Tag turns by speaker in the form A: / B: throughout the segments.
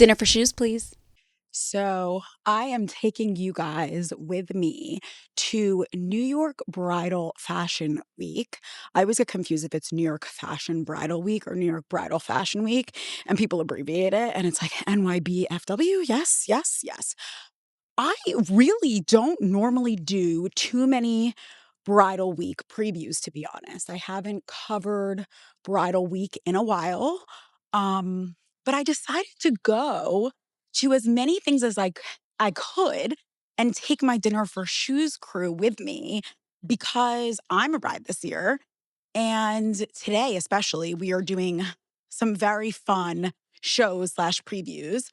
A: Dinner for shoes, please.
B: So I am taking you guys with me to New York Bridal Fashion Week. I always get confused if it's New York Fashion Bridal Week or New York Bridal Fashion Week, and people abbreviate it, and it's like NYBFW. Yes, yes, yes. I really don't normally do too many Bridal Week previews, to be honest. I haven't covered Bridal Week in a while. But I decided to go to as many things as I could and take my Dinner for Shoes crew with me because I'm a bride this year. And today, especially, we are doing some very fun shows slash previews.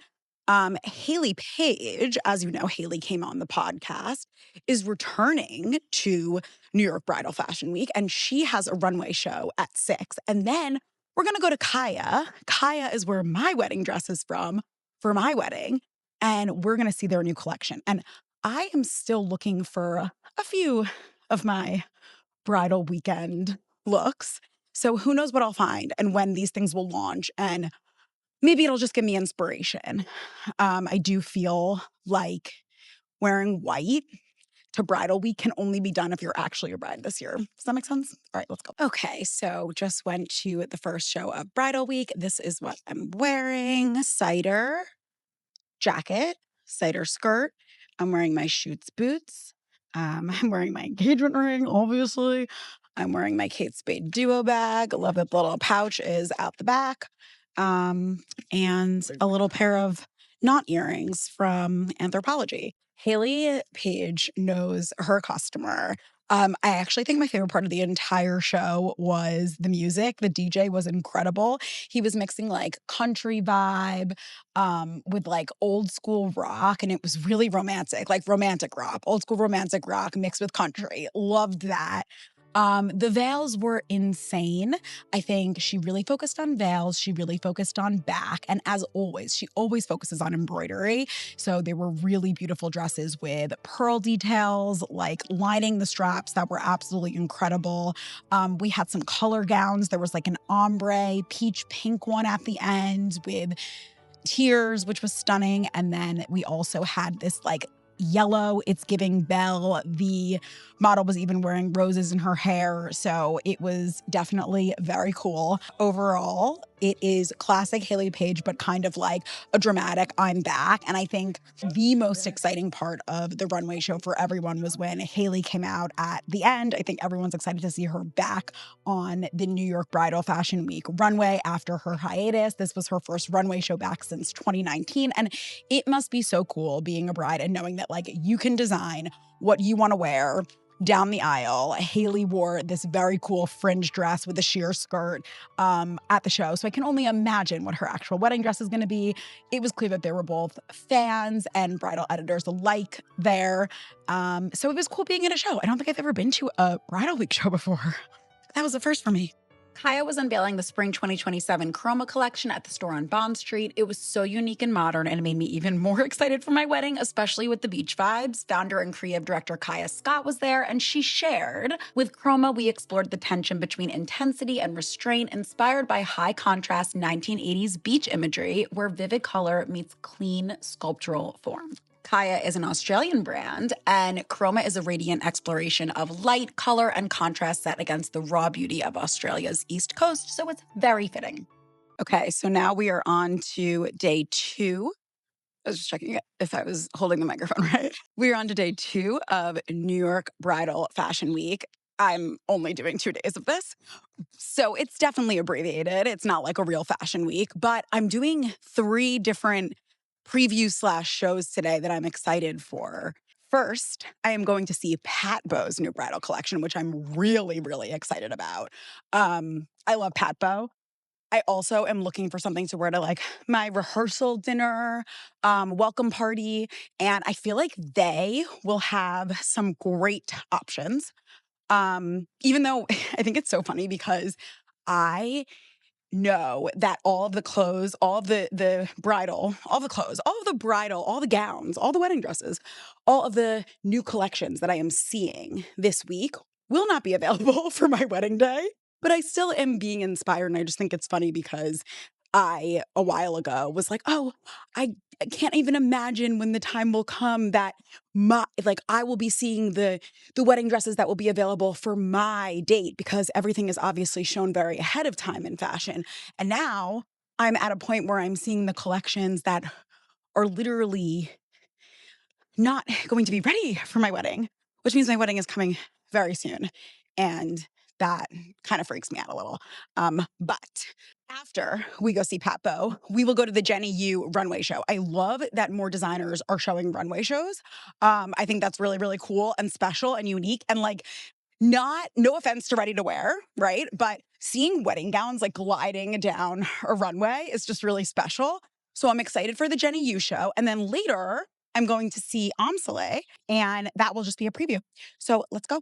B: Hayley Paige, as you know, Hayley came on the podcast, is returning to New York Bridal Fashion Week, and she has a runway show at 6. And then we're going to go to KYHA. KYHA is where my wedding dress is from for my wedding, and we're going to see their new collection. And I am still looking for a few of my bridal weekend looks. So who knows what I'll find and when these things will launch, and maybe it'll just give me inspiration. I do feel like wearing white to bridal week can only be done if you're actually a bride this year. Does that make sense? All right, let's go. Okay, so just went to the first show of bridal week. This is what I'm wearing. Cider jacket, cider skirt. I'm wearing my Schutz boots. I'm wearing my engagement ring, obviously. I'm wearing my Kate Spade duo bag. Love that the little pouch is out the back. And a little pair of knot earrings from Anthropologie. Hayley Paige knows her customer. I actually think my favorite part of the entire show was the music. The DJ was incredible. He was mixing like country vibe with like old school rock, and it was really romantic, like romantic rock, old school romantic rock mixed with country. Loved that. The veils were insane. I think she really focused on veils. She really focused on back. And as always, she always focuses on embroidery. So they were really beautiful dresses with pearl details, like lining the straps that were absolutely incredible. We had some color gowns. There was like an ombre peach pink one at the end with tears, which was stunning. And then we also had this like yellow, it's giving belle. The model was even wearing roses in her hair. So it was definitely very cool. Overall, it is classic Hayley Paige, but kind of like a dramatic I'm back. And I think the most exciting part of the runway show for everyone was when Hayley came out at the end. I think everyone's excited to see her back on the New York Bridal Fashion Week runway after her hiatus. This was her first runway show back since 2019. And it must be so cool being a bride and knowing that like you can design what you want to wear down the aisle. Hayley wore this very cool fringe dress with a sheer skirt at the show. So I can only imagine what her actual wedding dress is going to be. It was clear that there were both fans and bridal editors alike there. So it was cool being at a show. I don't think I've ever been to a bridal week show before. That was a first for me. KYHA was unveiling the Spring 2027 Chroma collection at the store on Bond Street. It was so unique and modern, and it made me even more excited for my wedding, especially with the beach vibes. Founder and creative director KYHA Scott was there, and she shared, "With Chroma, we explored the tension between intensity and restraint, inspired by high-contrast 1980s beach imagery, where vivid color meets clean sculptural form." KYHA is an Australian brand, and Chroma is a radiant exploration of light, color, and contrast set against the raw beauty of Australia's East Coast, so it's very fitting. Okay, so now we are on to day 2. I was just checking if I was holding the microphone right. We're on to day 2 of New York Bridal Fashion Week. I'm only doing 2 days of this, so it's definitely abbreviated. It's not like a real fashion week, but I'm doing 3 different preview slash shows today that I'm excited for. First, I am going to see PatBO's new bridal collection, which I'm really, really excited about. I love PatBO. I also am looking for something to wear to like my rehearsal dinner, welcome party, and I feel like they will have some great options. Even though I think it's so funny because I know that all of the clothes, all of the bridal, all the clothes, all of the bridal, all the gowns, all the wedding dresses, all of the new collections that I am seeing this week will not be available for my wedding day. But I still am being inspired, and I just think it's funny because I, a while ago, was like, "Oh, I can't even imagine when the time will come that I will be seeing the wedding dresses that will be available for my date," because everything is obviously shown very ahead of time in fashion. And now I'm at a point where I'm seeing the collections that are literally not going to be ready for my wedding, which means my wedding is coming very soon. And that kind of freaks me out a little. But after we go see PatBO, we will go to the Jenny Yoo runway show. I love that more designers are showing runway shows. I think that's really, really cool and special and unique. And like, no offense to ready to wear, right? But seeing wedding gowns like gliding down a runway is just really special. So I'm excited for the Jenny Yoo show. And then later, I'm going to see Amsale, and that will just be a preview. So let's go.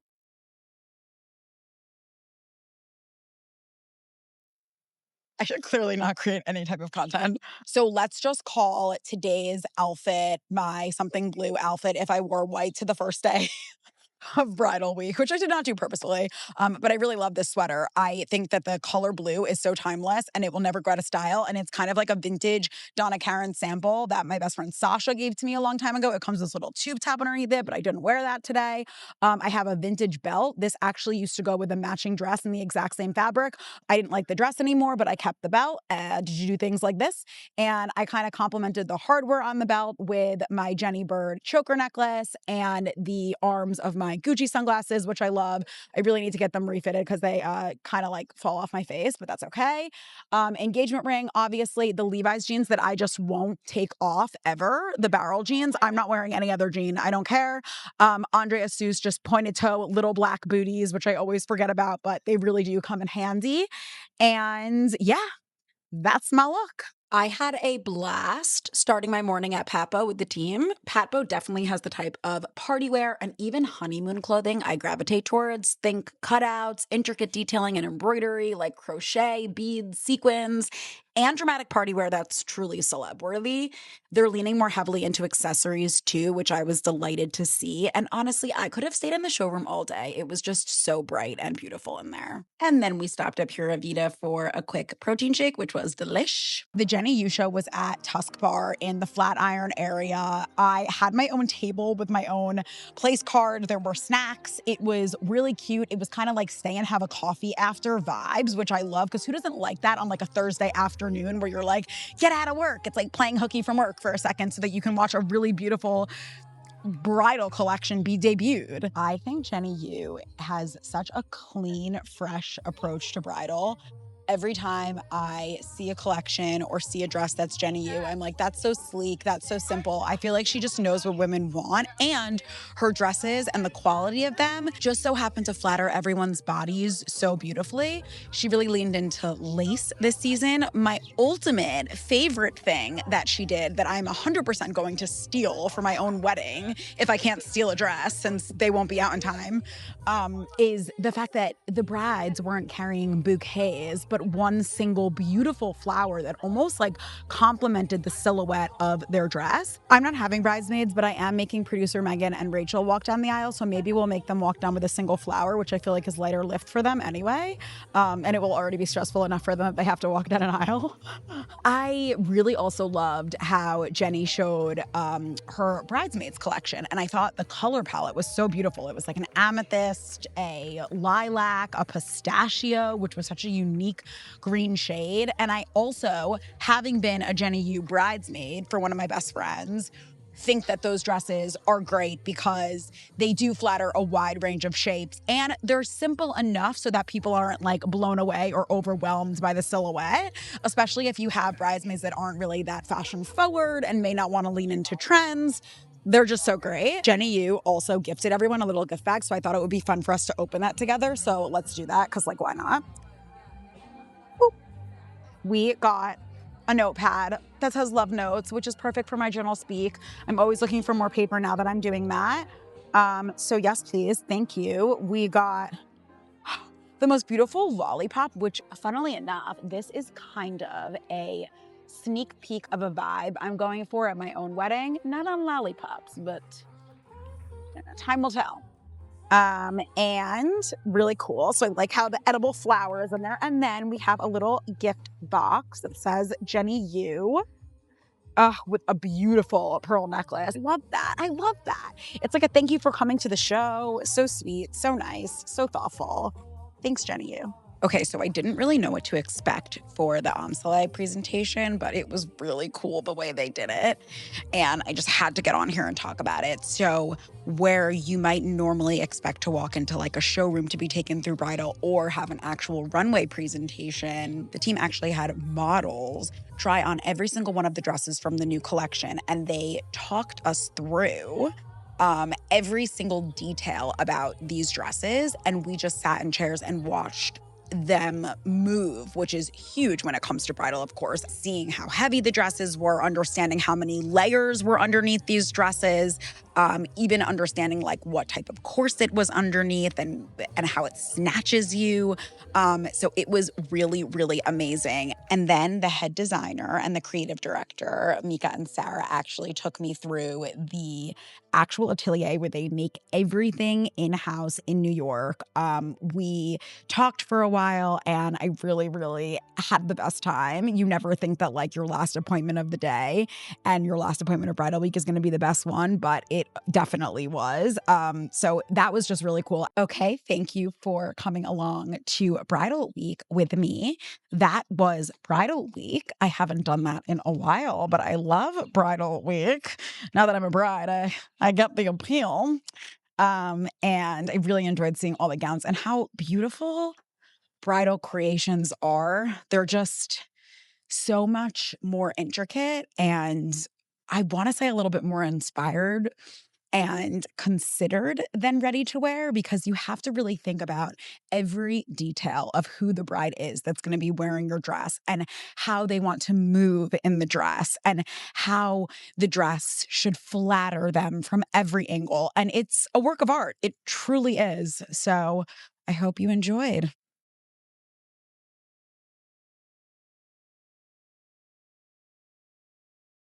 B: I should clearly not create any type of content. So let's just call today's outfit my something blue outfit if I wore white to the first day of bridal week, which I did not do purposefully. But I really love this sweater. I think that the color blue is so timeless and it will never go out of style. And it's kind of like a vintage Donna Karan sample that my best friend Sasha gave to me a long time ago. It comes with this little tube top underneath it, but I didn't wear that today. I have a vintage belt. This actually used to go with a matching dress in the exact same fabric. I didn't like the dress anymore, but I kept the belt. Did you do things like this? And I kind of complemented the hardware on the belt with my Jenny Bird choker necklace and the arms of my Gucci sunglasses, which I love. I really need to get them refitted because they kind of like fall off my face, but that's okay. Engagement ring, obviously, the Levi's jeans that I just won't take off ever. The barrel jeans. I'm not wearing any other jean. I don't care. Andrea Seuss, just pointed toe, little black booties, which I always forget about, but they really do come in handy. And yeah, that's my look. I had a blast starting my morning at PatBO with the team. PatBO definitely has the type of party wear and even honeymoon clothing I gravitate towards. Think cutouts, intricate detailing and embroidery like crochet, beads, sequins, and dramatic party wear that's truly celeb worthy. They're leaning more heavily into accessories too, which I was delighted to see. And honestly, I could have stayed in the showroom all day. It was just so bright and beautiful in there. And then we stopped at Pura Vida for a quick protein shake, which was delish. The Jenny Yoo show was at Tusk Bar in the Flatiron area. I had my own table with my own place card. There were snacks. It was really cute. It was kind of like stay and have a coffee after vibes, which I love because who doesn't like that on like a Thursday afternoon where you're like, get out of work. It's like playing hooky from work for a second so that you can watch a really beautiful bridal collection be debuted. I think Jenny Yoo has such a clean, fresh approach to bridal. Every time I see a collection or see a dress that's Jenny Yoo, I'm like, that's so sleek, that's so simple. I feel like she just knows what women want, and her dresses and the quality of them just so happen to flatter everyone's bodies so beautifully. She really leaned into lace this season. My ultimate favorite thing that she did that I'm 100% going to steal for my own wedding, if I can't steal a dress since they won't be out in time, is the fact that the brides weren't carrying bouquets, but one single beautiful flower that almost like complemented the silhouette of their dress. I'm not having bridesmaids, but I am making producer Megan and Rachel walk down the aisle, so maybe we'll make them walk down with a single flower, which I feel like is lighter lift for them anyway, and it will already be stressful enough for them if they have to walk down an aisle. I really also loved how Jenny showed her bridesmaids collection, and I thought the color palette was so beautiful. It was like an amethyst, a lilac, a pistachio, which was such a unique green shade. And I also, having been a Jenny Yoo bridesmaid for one of my best friends, think that those dresses are great because they do flatter a wide range of shapes and they're simple enough so that people aren't like blown away or overwhelmed by the silhouette, especially if you have bridesmaids that aren't really that fashion forward and may not want to lean into trends. They're just so great. Jenny Yoo also gifted everyone a little gift bag, so I thought it would be fun for us to open that together. So let's do that because like, why not? We got a notepad that says love notes, which is perfect for my journal speak. I'm always looking for more paper now that I'm doing that. So yes, please, thank you. We got the most beautiful lollipop, which funnily enough, this is kind of a sneak peek of a vibe I'm going for at my own wedding. Not on lollipops, but time will tell. And really cool. So I like how the edible flower is in there. And then we have a little gift box that says Jenny Yoo. With a beautiful pearl necklace. I love that. I love that. It's like a thank you for coming to the show. So sweet, so nice, so thoughtful. Thanks, Jenny Yoo. Okay, so I didn't really know what to expect for the Amsale presentation, but it was really cool the way they did it. And I just had to get on here and talk about it. So, where you might normally expect to walk into like a showroom to be taken through bridal or have an actual runway presentation, the team actually had models try on every single one of the dresses from the new collection. And they talked us through every single detail about these dresses. And we just sat in chairs and watched them move, which is huge when it comes to bridal, of course. Seeing how heavy the dresses were, understanding how many layers were underneath these dresses, even understanding like what type of corset was underneath and how it snatches you. So it was really, really amazing. And then the head designer and the creative director, Mika and Sarah, actually took me through the actual atelier where they make everything in-house in New York. We talked for a while and I really, really had the best time. You never think that like your last appointment of the day and your last appointment of bridal week is going to be the best one, but it definitely was. So that was just really cool. Okay, thank you for coming along to Bridal Week with me. That was Bridal Week. I haven't done that in a while, but I love Bridal Week. Now that I'm a bride, I get the appeal. And I really enjoyed seeing all the gowns and how beautiful bridal creations are. They're just so much more intricate and I want to say a little bit more inspired and considered than ready to wear because you have to really think about every detail of who the bride is that's going to be wearing your dress and how they want to move in the dress and how the dress should flatter them from every angle. And it's a work of art. It truly is. So I hope you enjoyed.